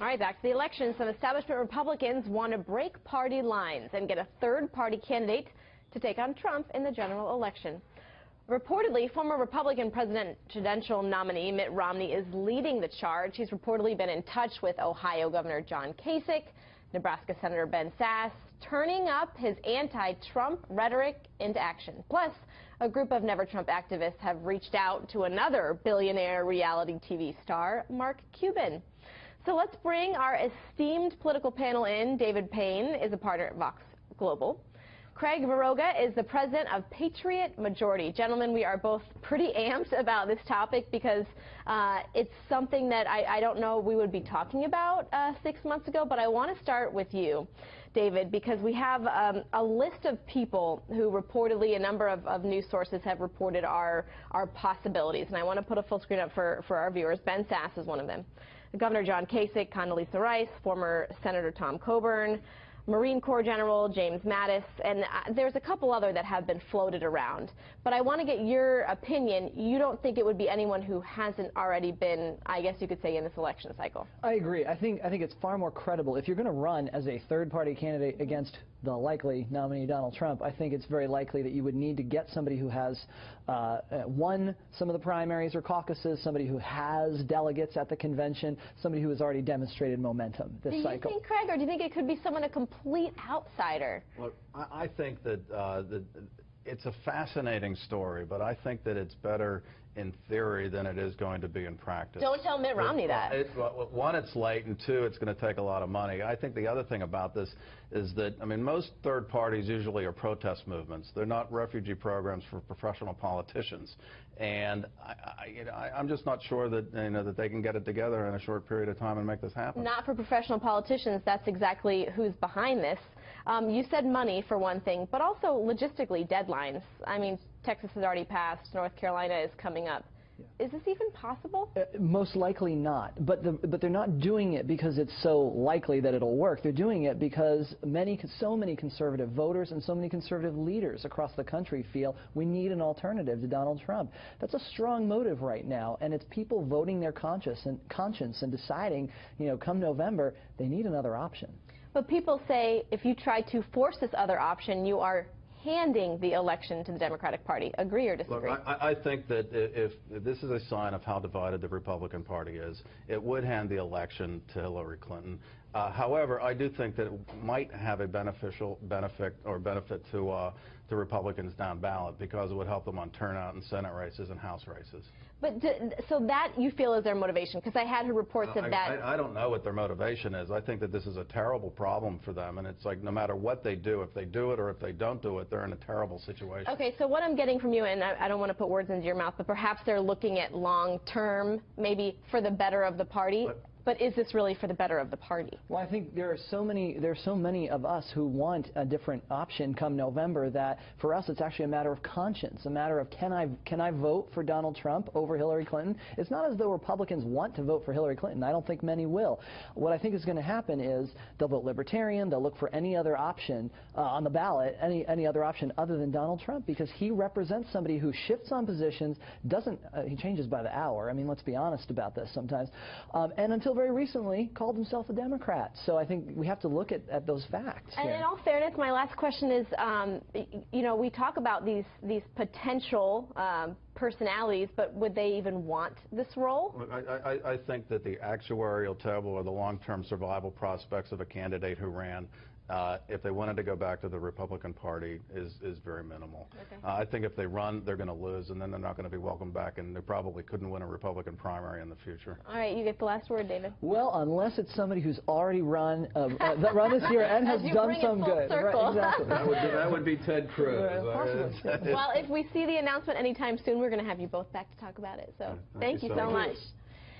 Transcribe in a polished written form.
All right, back to the election. Some establishment Republicans want to break party lines and get a third-party candidate to take on Trump in the general election. Reportedly, former Republican presidential nominee Mitt Romney is leading the charge. He's reportedly been in touch with Ohio Governor John Kasich, Nebraska Senator Ben Sasse, turning up his anti-Trump rhetoric into action. Plus, a group of Never Trump activists have reached out to another billionaire reality TV star, Mark Cuban. So let's bring our esteemed political panel in. David Payne is a partner at Vox Global. Craig Viroga is the president of Patriot Majority. Gentlemen, we are both pretty amped about this topic because it's something that I don't know we would be talking about 6 months ago, but I want to start with you, David, because we have a list of people who reportedly, a number of news sources have reported are possibilities, and I want to put a full screen up for our viewers. Ben Sasse is one of them. Governor John Kasich, Condoleezza Rice, former Senator Tom Coburn, Marine Corps General James Mattis, and there's a couple other that have been floated around. But I want to get your opinion. You don't think it would be anyone who hasn't already been, I guess you could say, in this election cycle? I agree. I think it's far more credible. If you're going to run as a third-party candidate against the likely nominee Donald Trump, I think it's very likely that you would need to get somebody who has won some of the primaries or caucuses, somebody who has delegates at the convention, somebody who has already demonstrated momentum this cycle. Do you think, Craig, or do you think it could be someone, a complete outsider? Look, I think that it's a fascinating story, but I think that it's better in theory than it is going to be in practice. Don't tell Mitt Romney that. One, it's late, and two, it's going to take a lot of money. I think the other thing about this is that, I mean, most third parties usually are protest movements. They're not refugee programs for professional politicians. And I'm just not sure that, that they can get it together in a short period of time and make this happen. Not for professional politicians. That's exactly who's behind this. You said money, for one thing, but also logistically deadlines. I mean, Texas has already passed. North Carolina is coming up. Yeah. Is this even possible? Most likely not. But they're not doing it because it's so likely that it'll work. They're doing it because so many conservative voters and so many conservative leaders across the country feel we need an alternative to Donald Trump. That's a strong motive right now, and it's people voting their conscience and deciding, come November, they need another option. But people say if you try to force this other option, you are handing the election to the Democratic Party. Agree or disagree? Look, I think that if this is a sign of how divided the Republican Party is, it would hand the election to Hillary Clinton. However, I do think that it might have a benefit to Republicans down ballot because it would help them on turnout in Senate races and House races. But so that you feel is their motivation? Because I had reports of that. I don't know what their motivation is. I think that this is a terrible problem for them, and it's like no matter what they do, if they do it or if they don't do it, they're in a terrible situation. Okay, so what I'm getting from you, and I don't want to put words into your mouth, but perhaps they're looking at long-term, maybe for the better of the party. But is this really for the better of the party? Well, I think there are so many of us who want a different option come November that for us it's actually a matter of conscience, a matter of can I vote for Donald Trump over Hillary Clinton? It's not as though Republicans want to vote for Hillary Clinton. I don't think many will. What I think is going to happen is they'll vote Libertarian, they'll look for any other option on the ballot, any other option other than Donald Trump, because he represents somebody who shifts on positions, he changes by the hour. I mean, let's be honest about this sometimes. And until very recently called himself a Democrat. So I think we have to look at those facts. And in all fairness, my last question is, we talk about these potential personalities, but would they even want this role? Look, I think that the actuarial table or the long-term survival prospects of a candidate who ran, if they wanted to go back to the Republican Party, is very minimal. Okay. I think if they run, they're going to lose, and then they're not going to be welcomed back, and they probably couldn't win a Republican primary in the future. All right, you get the last word, David. Well, unless it's somebody who's already run this year and has done some good. Right, exactly. That would be Ted Cruz. Well, if we see the announcement anytime soon, we're going to have you both back to talk about it. So thank you so much.